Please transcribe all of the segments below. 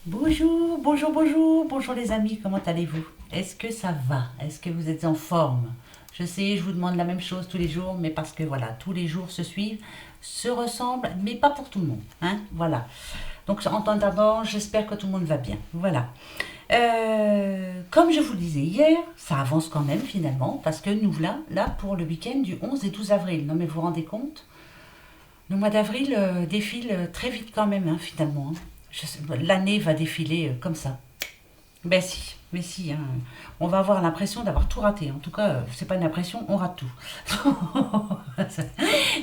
Bonjour, bonjour, bonjour, bonjour les amis, comment allez-vous? Est-ce que ça va? Est-ce que vous êtes en forme? Je sais, je vous demande la même chose tous les jours, mais parce que voilà, tous les jours se suivent, se ressemblent, mais pas pour tout le monde, hein? Voilà. Donc en temps d'abord, j'espère que tout le monde va bien. Voilà. Comme je vous le disais hier, ça avance quand même finalement, parce que nous voilà là pour le week-end du 11 et 12 avril. Non mais vous vous rendez compte? Le mois d'avril défile très vite quand même, hein, finalement, hein. L'année va défiler comme ça. Ben si, mais si, hein. On va avoir l'impression d'avoir tout raté. En tout cas, c'est pas une impression, on rate tout.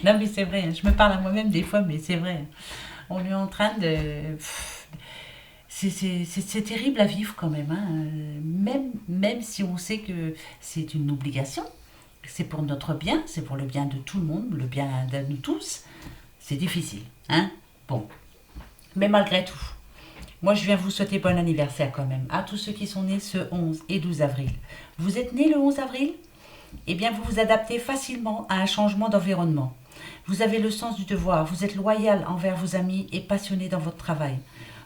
Non mais c'est vrai, hein, je me parle à moi-même des fois, mais c'est vrai. On est en train de... C'est terrible à vivre quand même, hein. Même si on sait que c'est une obligation, c'est pour notre bien, c'est pour le bien de tout le monde, le bien de nous tous. C'est difficile, hein. Bon, mais malgré tout, moi je viens vous souhaiter bon anniversaire quand même à tous ceux qui sont nés ce 11 et 12 avril. Vous êtes nés le 11 avril? Eh bien vous vous adaptez facilement à un changement d'environnement. Vous avez le sens du devoir, vous êtes loyal envers vos amis et passionné dans votre travail.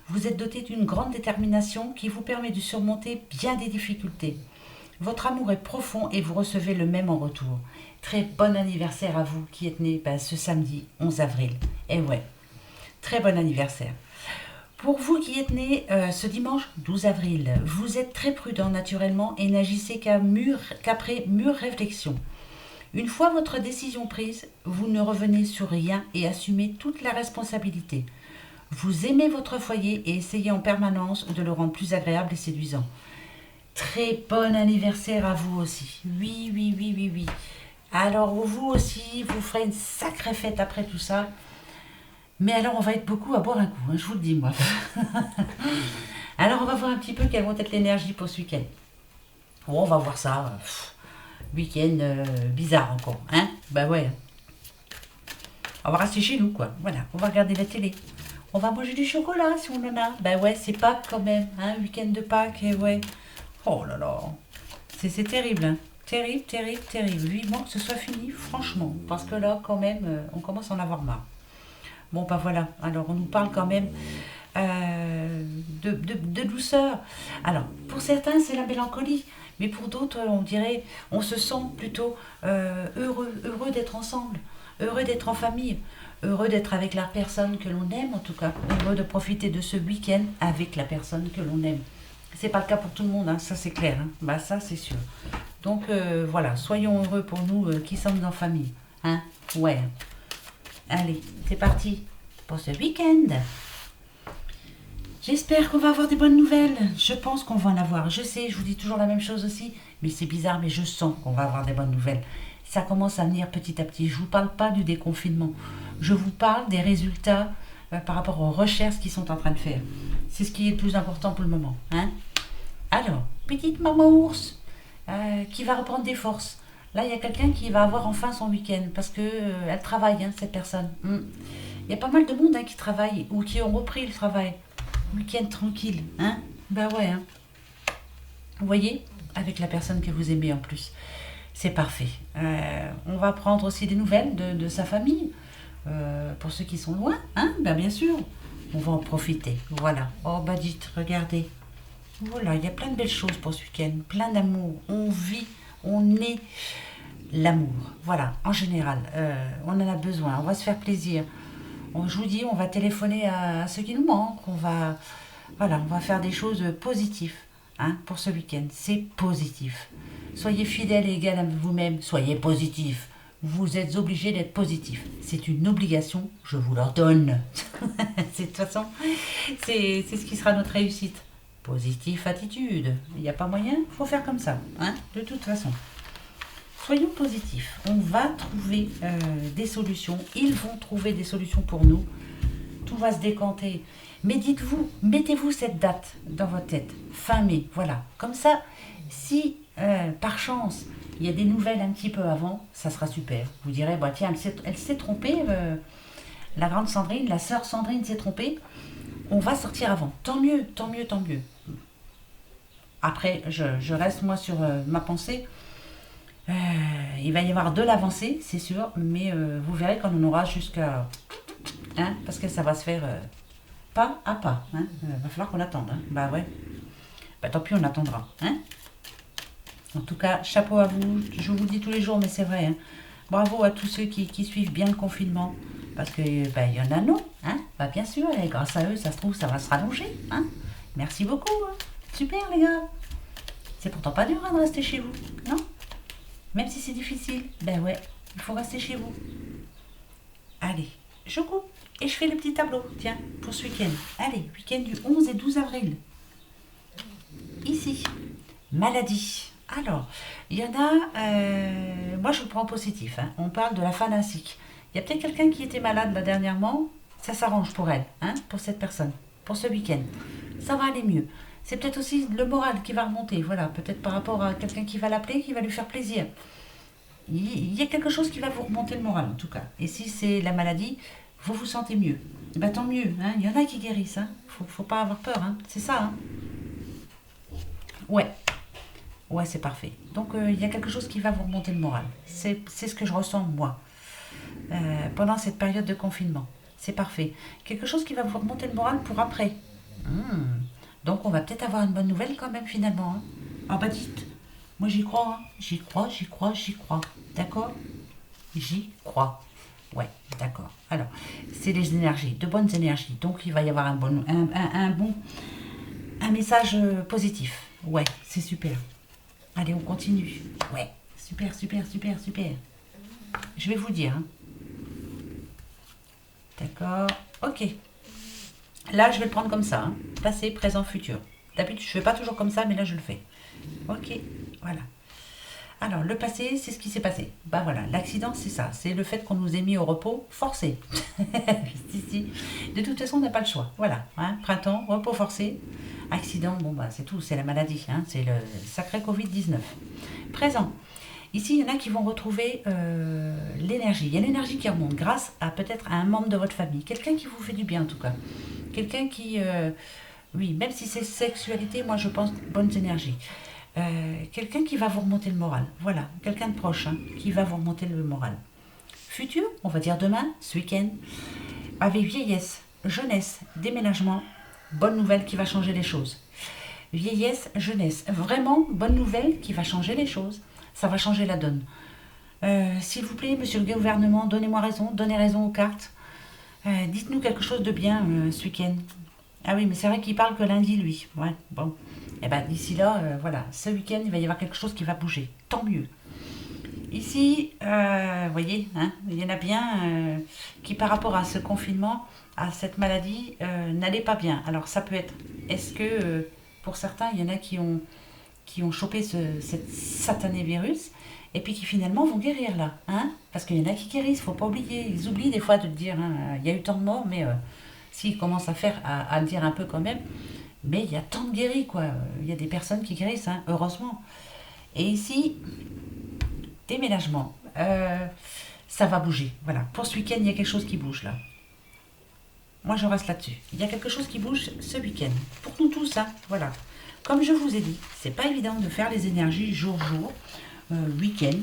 Vous êtes doté d'une grande détermination qui vous permet de surmonter bien des difficultés. Votre amour est profond et vous recevez le même en retour. Très bon anniversaire à vous qui êtes nés ce samedi 11 avril. Et ouais, très bon anniversaire. Pour vous qui êtes nés ce dimanche 12 avril, vous êtes très prudent naturellement et n'agissez qu'après mûre réflexion. Une fois votre décision prise, vous ne revenez sur rien et assumez toute la responsabilité. Vous aimez votre foyer et essayez en permanence de le rendre plus agréable et séduisant. Très bon anniversaire à vous aussi. Oui, oui, oui, oui, oui. Alors vous aussi, vous ferez une sacrée fête après tout ça. Mais alors on va être beaucoup à boire un coup, hein, je vous le dis moi. Alors on va voir un petit peu quelles vont être l'énergie pour ce week-end. Bon, on va voir ça. Week-end bizarre encore, hein? Bah ouais. On va rester chez nous, quoi. Voilà, on va regarder la télé. On va manger du chocolat si on en a. Bah ouais, c'est Pâques quand même, hein? Week-end de Pâques, et ouais. Oh là là. C'est terrible, hein? Terrible, terrible, terrible. Vivement que ce soit fini, franchement. Parce que là, quand même, on commence à en avoir marre. Bon, bah voilà. Alors, on nous parle quand même de douceur. Alors, pour certains, c'est la mélancolie. Mais pour d'autres, on dirait, on se sent plutôt heureux d'être ensemble, heureux d'être en famille, heureux d'être avec la personne que l'on aime, en tout cas, heureux de profiter de ce week-end avec la personne que l'on aime. C'est pas le cas pour tout le monde, hein, ça c'est clair, hein. Bah ça c'est sûr. Donc voilà, soyons heureux pour nous qui sommes en famille, hein. Ouais. Allez, c'est parti pour ce week-end. J'espère qu'on va avoir des bonnes nouvelles. Je pense qu'on va en avoir. Je sais, je vous dis toujours la même chose aussi, mais c'est bizarre, mais je sens qu'on va avoir des bonnes nouvelles. Ça commence à venir petit à petit. Je ne vous parle pas du déconfinement. Je vous parle des résultats par rapport aux recherches qu'ils sont en train de faire. C'est ce qui est le plus important pour le moment, hein. Alors, petite maman ours qui va reprendre des forces. Là, il y a quelqu'un qui va avoir enfin son week-end parce que elle travaille, hein, cette personne. Il y a pas mal de monde, hein, qui travaille ou qui ont repris le travail. Week-end tranquille, hein. Bah ouais, hein. Vous voyez, avec la personne que vous aimez en plus. C'est parfait. On va prendre aussi des nouvelles de sa famille. Pour ceux qui sont loin, hein, ben bien sûr. On va en profiter. Voilà. Oh, bah dites, regardez. Voilà, il y a plein de belles choses pour ce week-end. Plein d'amour. On vit, on est l'amour. Voilà, en général. On en a besoin. On va se faire plaisir. Je vous dis, on va téléphoner à ceux qui nous manquent. Voilà, on va faire des choses positives, hein, pour ce week-end. C'est positif. Soyez fidèles et égal à vous-même. Soyez positif. Vous êtes obligés d'être positif. C'est une obligation, je vous l'ordonne. De toute façon, c'est ce qui sera notre réussite. Positif attitude. Il n'y a pas moyen, il faut faire comme ça, hein, de toute façon. Soyons positifs. On va trouver des solutions. Ils vont trouver des solutions pour nous. Tout va se décanter. Mais dites-vous, mettez-vous cette date dans votre tête. Fin mai, voilà. Comme ça, si par chance, il y a des nouvelles un petit peu avant, ça sera super. Vous direz, bah tiens, elle s'est trompée, la grande Sandrine, la sœur Sandrine s'est trompée. On va sortir avant. Tant mieux, tant mieux, tant mieux. Après, je reste moi sur ma pensée. Euh, il va y avoir de l'avancée, c'est sûr, mais vous verrez qu'on en aura jusqu'à... Hein, parce que ça va se faire pas à pas. Hein. Va falloir qu'on attende. Hein. Bah ouais. Bah tant pis, on attendra. Hein. En tout cas, chapeau à vous. Je vous le dis tous les jours, mais c'est vrai. Hein. Bravo à tous ceux qui suivent bien le confinement. Parce que bah, y en a non. Hein. Bah bien sûr, et grâce à eux, ça se trouve, ça va se rallonger. Hein. Merci beaucoup. Hein. Super les gars. C'est pourtant pas dur hein, de rester chez vous, non? Même si c'est difficile. Ben ouais, il faut rester chez vous. Allez, je coupe et je fais le petit tableau, tiens, pour ce week-end. Allez, week-end du 11 et 12 avril. Ici, maladie. Alors, il y en a, moi je le prends en positif, hein. On parle de la fanatique. Il y a peut-être quelqu'un qui était malade là dernièrement, ça s'arrange pour elle, hein, pour cette personne, pour ce week-end. Ça va aller mieux. C'est peut-être aussi le moral qui va remonter, voilà, peut-être par rapport à quelqu'un qui va l'appeler, qui va lui faire plaisir. Il y a quelque chose qui va vous remonter le moral en tout cas. Et si c'est la maladie, vous vous sentez mieux. Ben, tant mieux, hein. Il y en a qui guérissent, hein. Faut pas avoir peur, hein. C'est ça, hein. Ouais, ouais, c'est parfait. Donc il y a quelque chose qui va vous remonter le moral. C'est ce que je ressens moi pendant cette période de confinement. C'est parfait. Quelque chose qui va vous remonter le moral pour après. Hmm. Donc on va peut-être avoir une bonne nouvelle quand même finalement. Hein. Ah bah dites, moi j'y crois, hein. J'y crois, j'y crois, j'y crois. D'accord? J'y crois. Ouais, d'accord. Alors, c'est les énergies, de bonnes énergies. Donc il va y avoir un message positif. Ouais, c'est super. Allez, on continue. Ouais, super, super, super, super. Je vais vous dire. Hein. D'accord. Ok. Là, je vais le prendre comme ça. Hein. Passé, présent, futur. D'habitude, je ne fais pas toujours comme ça, mais là, je le fais. Ok, voilà. Alors, le passé, c'est ce qui s'est passé. Bah voilà, l'accident, c'est ça. C'est le fait qu'on nous ait mis au repos forcé. Ici. De toute façon, on n'a pas le choix. Voilà. Hein. Printemps, repos forcé. Accident, bon, bah c'est tout. C'est la maladie. Hein. C'est le sacré Covid-19. Présent. Ici, il y en a qui vont retrouver l'énergie. Il y a l'énergie qui remonte grâce à peut-être à un membre de votre famille. Quelqu'un qui vous fait du bien, en tout cas. Quelqu'un qui... oui, même si c'est sexualité, moi, je pense bonnes énergies. Quelqu'un qui va vous remonter le moral. Voilà, quelqu'un de proche hein, qui va vous remonter le moral. Futur, on va dire demain, ce week-end, avec vieillesse, jeunesse, déménagement, bonne nouvelle qui va changer les choses. Vieillesse, jeunesse, vraiment bonne nouvelle qui va changer les choses. Ça va changer la donne. S'il vous plaît, monsieur le gouvernement, donnez-moi raison, donnez raison aux cartes. Dites-nous quelque chose de bien ce week-end. Ah oui, mais c'est vrai qu'il parle que lundi, lui. Ouais, bon. Et bien d'ici là, voilà, ce week-end, il va y avoir quelque chose qui va bouger. Tant mieux. Ici, vous voyez, hein, il y en a bien qui, par rapport à ce confinement, à cette maladie, n'allaient pas bien. Alors, ça peut être, est-ce que, pour certains, il y en a qui ont chopé cette satané virus, et puis qui finalement vont guérir là. Hein, parce qu'il y en a qui guérissent, faut pas oublier. Ils oublient des fois de te dire, hein, il y a eu tant de morts, mais s'ils commencent à le dire un peu quand même, mais il y a tant de guéris, quoi. Il y a des personnes qui guérissent, hein, heureusement. Et ici, déménagement. Ça va bouger. Voilà. Pour ce week-end, il y a quelque chose qui bouge, là. Moi, je reste là-dessus. Il y a quelque chose qui bouge ce week-end. Pour nous tous, hein. Voilà. Comme je vous ai dit, c'est pas évident de faire les énergies jour-jour, week-end,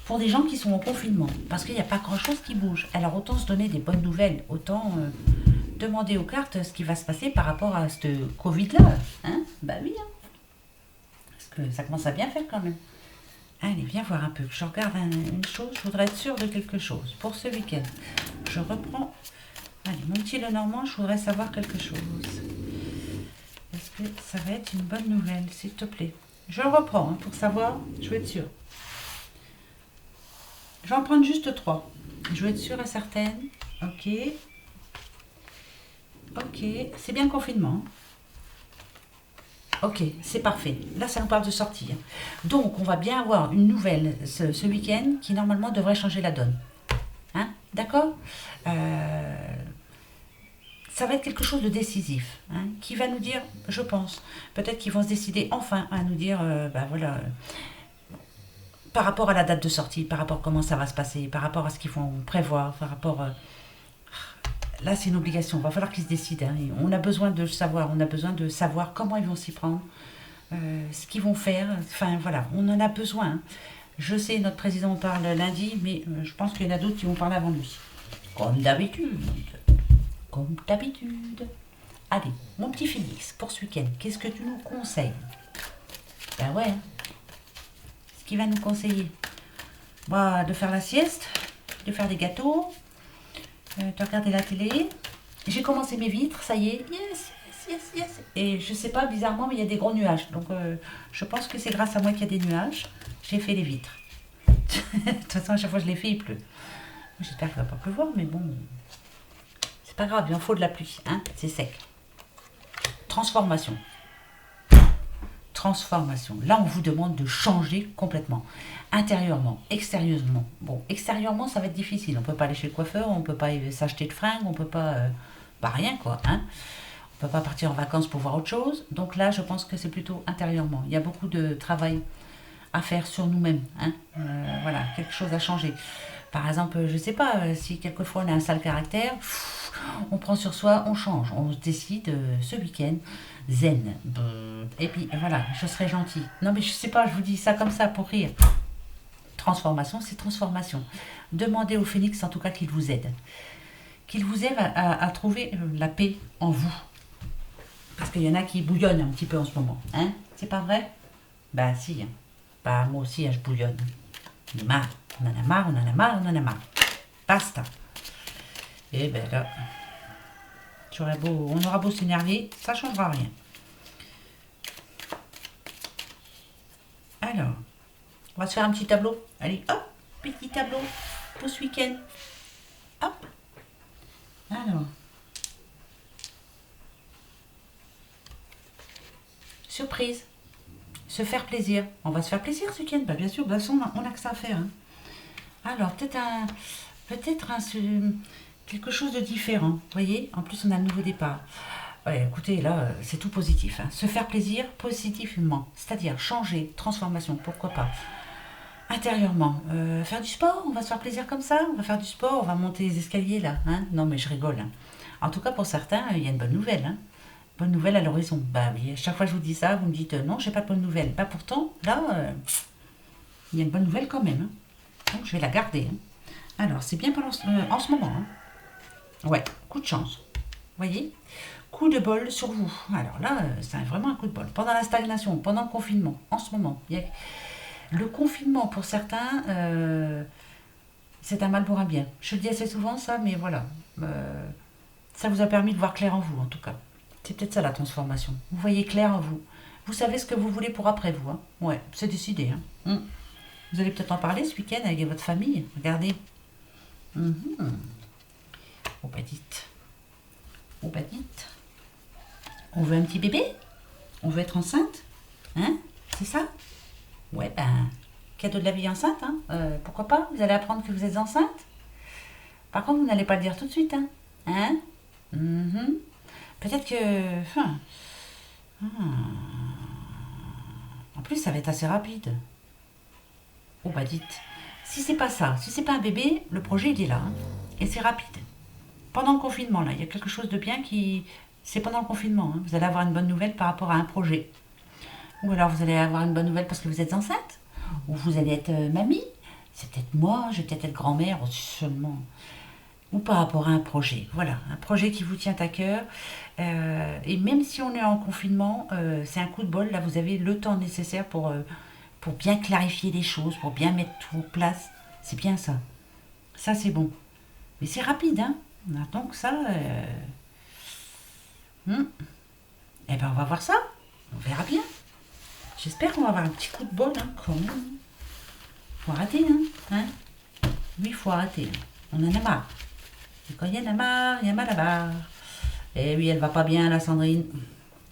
pour des gens qui sont en confinement. Parce qu'il n'y a pas grand-chose qui bouge. Alors, autant se donner des bonnes nouvelles, autant... demander aux cartes ce qui va se passer par rapport à ce Covid-là. Hein? Bah oui. Hein. Parce que ça commence à bien faire quand même. Allez, viens voir un peu. Je regarde une chose. Je voudrais être sûre de quelque chose. Pour ce week-end, je reprends... Allez, mon petit Lenormand, je voudrais savoir quelque chose. Est-ce que ça va être une bonne nouvelle, s'il te plaît? Je le reprends hein, pour savoir. Je veux être sûre. Je vais en prendre juste 3. Je veux être sûre et certaine. Ok. Ok, c'est bien le confinement. Ok, c'est parfait. Là, ça nous parle de sortie. Donc, on va bien avoir une nouvelle ce week-end qui, normalement, devrait changer la donne. Hein? D'accord ça va être quelque chose de décisif. Hein, qui va nous dire, je pense, peut-être qu'ils vont se décider enfin à nous dire, bah voilà, par rapport à la date de sortie, par rapport à comment ça va se passer, par rapport à ce qu'ils vont prévoir, par rapport... là, c'est une obligation. Il va falloir qu'ils se décident. Hein. On a besoin de le savoir. On a besoin de savoir comment ils vont s'y prendre, ce qu'ils vont faire. Enfin, voilà, on en a besoin. Hein. Je sais, notre président parle lundi, mais je pense qu'il y en a d'autres qui vont parler avant lui. Comme d'habitude. Comme d'habitude. Allez, mon petit Félix, pour ce week-end, qu'est-ce que tu nous conseilles? Ben ouais, hein, ce qu'il va nous conseiller. Bah, de faire la sieste, de faire des gâteaux, de regarder la télé. J'ai commencé mes vitres, ça y est. Yes, yes, yes, yes. Et je sais pas, bizarrement, mais il y a des gros nuages. Donc, je pense que c'est grâce à moi qu'il y a des nuages. J'ai fait les vitres. De toute façon, à chaque fois que je les fais, il pleut. J'espère qu'il ne va pas pleuvoir, mais bon, c'est pas grave, il en faut de la pluie, hein, c'est sec. Transformation. Transformation. Là, on vous demande de changer complètement. Intérieurement, extérieurement. Bon, extérieurement, ça va être difficile. On ne peut pas aller chez le coiffeur, on ne peut pas s'acheter de fringues, on ne peut pas... bah rien, quoi, hein. On ne peut pas partir en vacances pour voir autre chose. Donc là, je pense que c'est plutôt intérieurement. Il y a beaucoup de travail à faire sur nous-mêmes, hein. Voilà, quelque chose à changer. Par exemple, je sais pas, si quelquefois on a un sale caractère, on prend sur soi, on change, on se décide ce week-end, zen. Et puis voilà, je serai gentil. Non mais je sais pas, je vous dis ça comme ça pour rire. Transformation, c'est transformation. Demandez au phénix en tout cas qu'il vous aide. Qu'il vous aide à trouver la paix en vous. Parce qu'il y en a qui bouillonnent un petit peu en ce moment. Hein? C'est pas vrai? Bah si. Hein. Bah moi aussi, hein, je bouillonne. On est marre. On en a marre, on en a marre, on en a marre. Basta. Et ben là, on aura beau s'énerver, ça ne changera rien. Alors, on va se faire un petit tableau. Allez, hop, petit tableau pour ce week-end. Hop. Alors. Surprise. Se faire plaisir. On va se faire plaisir ce week-end. Bah, bien sûr, de toute façon, on a que ça à faire. Hein. Alors, peut-être quelque chose de différent. Vous voyez, en plus, on a le nouveau départ. Ouais, écoutez, là, c'est tout positif. Hein. Se faire plaisir positivement. C'est-à-dire changer, transformation, pourquoi pas. Intérieurement, faire du sport, on va se faire plaisir comme ça. On va faire du sport, on va monter les escaliers, là. Hein. Non, mais je rigole. Hein. En tout cas, pour certains, il y a une bonne nouvelle. Hein. Bonne nouvelle à l'horizon. Bah oui, chaque fois que je vous dis ça, vous me dites non, j'ai pas de bonne nouvelle. Bah pourtant, là, il y a une bonne nouvelle quand même. Hein. Donc je vais la garder. Hein. Alors, c'est bien pendant en ce moment. Hein. Ouais, coup de chance. Vous voyez? Coup de bol sur vous. Alors là, c'est vraiment un coup de bol. Pendant la stagnation, pendant le confinement, en ce moment. Le confinement, pour certains, c'est un mal pour un bien. Je le dis assez souvent, ça, mais voilà. Ça vous a permis de voir clair en vous, en tout cas. C'est peut-être ça la transformation. Vous voyez clair en vous. Vous savez ce que vous voulez pour après vous. Hein. Ouais, c'est décidé. Hein. Vous allez peut-être en parler ce week-end avec votre famille. Regardez. Oh, bah dites. Oh, bah dites. On veut un petit bébé? On veut être enceinte? Hein? C'est ça? Ouais, ben, cadeau de la vie enceinte. Hein. Pourquoi pas? Vous allez apprendre que vous êtes enceinte? Par contre, vous n'allez pas le dire tout de suite. Hein? Hein? Peut-être que... En plus, ça va être assez rapide. Oh, bah dites. Si c'est pas ça, si c'est pas un bébé, le projet, il est là. Hein. Et c'est rapide. Pendant le confinement, là, il y a quelque chose de bien qui... C'est pendant le confinement. Hein. Vous allez avoir une bonne nouvelle par rapport à un projet. Ou alors, vous allez avoir une bonne nouvelle parce que vous êtes enceinte. Ou vous allez être mamie. C'est peut-être moi, je vais peut-être être grand-mère, seulement... Ou par rapport à un projet. Voilà, un projet qui vous tient à cœur. Et même si on est en confinement, c'est un coup de bol. Là, vous avez le temps nécessaire pour bien clarifier les choses, pour bien mettre tout en place. C'est bien ça. Ça, c'est bon. Mais c'est rapide, hein. Donc ça... Eh ben, on va voir ça. On verra bien. J'espère qu'on va avoir un petit coup de bol, hein, quand même. Faut arrêter, hein. Oui, faut arrêter. On en a marre. Et quand il y en a marre, il y a mal à barre. Et oui, elle va pas bien, la Sandrine.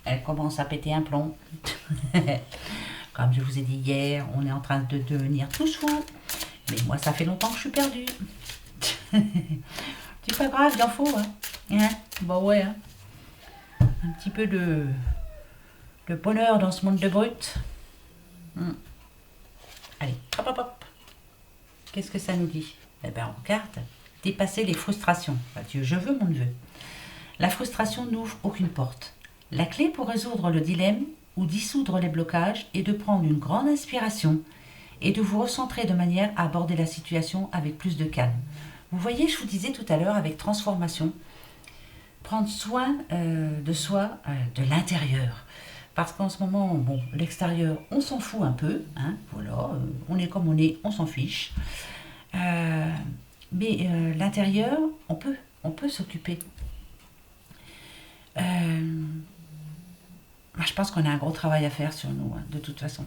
Elle commence à péter un plomb. Comme je vous ai dit hier, on est en train de devenir tous fous. Mais moi, ça fait longtemps que je suis perdue. C'est pas grave, il en faut. Hein. Bah ouais. Hein. Un petit peu de bonheur dans ce monde de brut. Allez, hop, hop, hop. Qu'est-ce que ça nous dit? Eh bien, on regarde. Dépasser les frustrations. Dieu, je veux mon neveu. La frustration n'ouvre aucune porte. La clé pour résoudre le dilemme ou dissoudre les blocages est de prendre une grande inspiration et de vous recentrer de manière à aborder la situation avec plus de calme. Vous voyez, je vous disais tout à l'heure avec transformation, prendre soin de soi, de l'intérieur. Parce qu'en ce moment, bon, l'extérieur, on s'en fout un peu, hein, voilà, on est comme on est, on s'en fiche. Euh, mais l'intérieur, on peut s'occuper. Euh, Moi, je pense qu'on a un gros travail à faire sur nous, hein, de toute façon.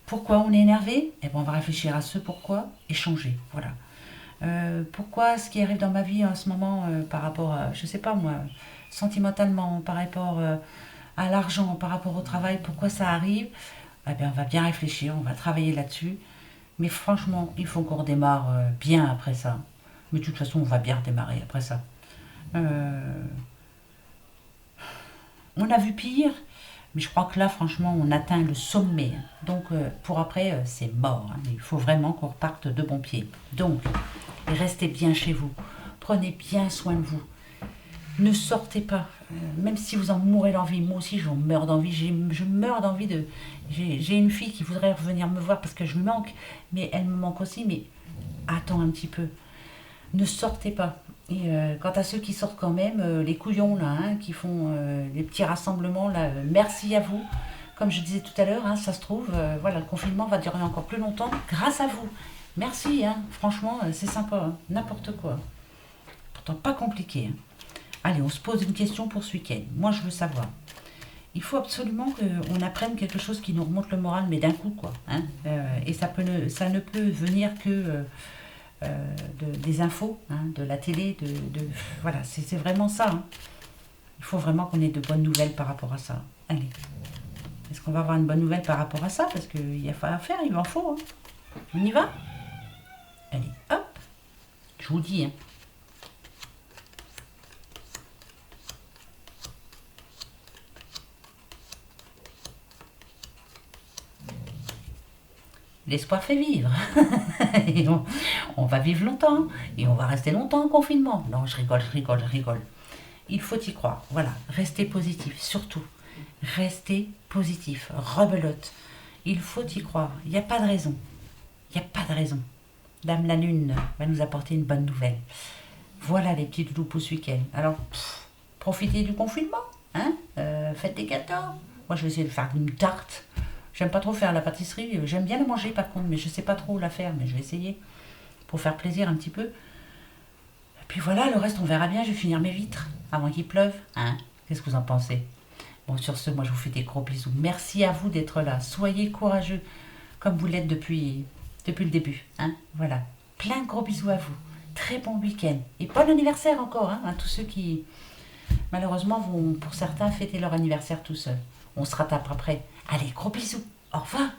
Pourquoi on est énervé? Eh ben, on va réfléchir à ce pourquoi et changer. Voilà. Pourquoi ce qui arrive dans ma vie en ce moment par rapport à, je sais pas moi, sentimentalement, par rapport à l'argent, par rapport au travail, pourquoi ça arrive? Eh bien, on va bien réfléchir, on va travailler là-dessus. Mais franchement, il faut qu'on redémarre bien après ça. Mais de toute façon, on va bien redémarrer après ça. Euh, on a vu pire, mais je crois que là, franchement, on atteint le sommet. Donc, pour après, c'est mort, hein. Il faut vraiment qu'on reparte de bon pied. Donc, restez bien chez vous. Prenez bien soin de vous. Ne sortez pas. Même si vous en mourrez d'envie. Moi aussi, je meurs d'envie. Je meurs d'envie de... J'ai une fille qui voudrait revenir me voir parce que je lui manque. Mais elle me manque aussi. Mais attends un petit peu. Ne sortez pas. Et quant à ceux qui sortent quand même, les couillons là, hein, qui font les petits rassemblements là, merci à vous. Comme je disais tout à l'heure, hein, ça se trouve, voilà, le confinement va durer encore plus longtemps grâce à vous. Merci, hein, franchement, c'est sympa, hein, n'importe quoi. Pourtant pas compliqué, hein. Allez, on se pose une question pour ce week-end. Moi, je veux savoir. Il faut absolument qu'on apprenne quelque chose qui nous remonte le moral, mais d'un coup, quoi, hein. Et ça ne peut venir que des infos, hein, de la télé, voilà, c'est vraiment ça, hein. Il faut vraiment qu'on ait de bonnes nouvelles par rapport à ça. Allez, est-ce qu'on va avoir une bonne nouvelle par rapport à ça? Parce qu'il y a à faire, il en faut, hein. On y va? Allez, hop, je vous dis, hein. L'espoir fait vivre. Et on va vivre longtemps. Et on va rester longtemps en confinement. Non, je rigole, je rigole, je rigole. Il faut y croire. Voilà, restez positif, surtout. Restez positif. Rebelote. Il faut y croire. Il n'y a pas de raison. Il n'y a pas de raison. Dame la Lune va nous apporter une bonne nouvelle. Voilà les petits doudous pour ce week-end. Alors, profitez du confinement. Hein, faites des gâteaux. Moi, je vais essayer de faire une tarte. J'aime pas trop faire la pâtisserie. J'aime bien la manger par contre, mais je sais pas trop la faire. Mais je vais essayer pour faire plaisir un petit peu. Et puis voilà, le reste, on verra bien. Je vais finir mes vitres avant qu'il pleuve. Hein, qu'est-ce que vous en pensez? Bon, sur ce, moi, je vous fais des gros bisous. Merci à vous d'être là. Soyez courageux comme vous l'êtes depuis le début. Hein, voilà. Plein de gros bisous à vous. Très bon week-end. Et bon anniversaire encore, hein, à tous ceux qui, malheureusement, vont, pour certains, fêter leur anniversaire tout seuls. On se rattrape après. Allez, gros bisous. Au revoir.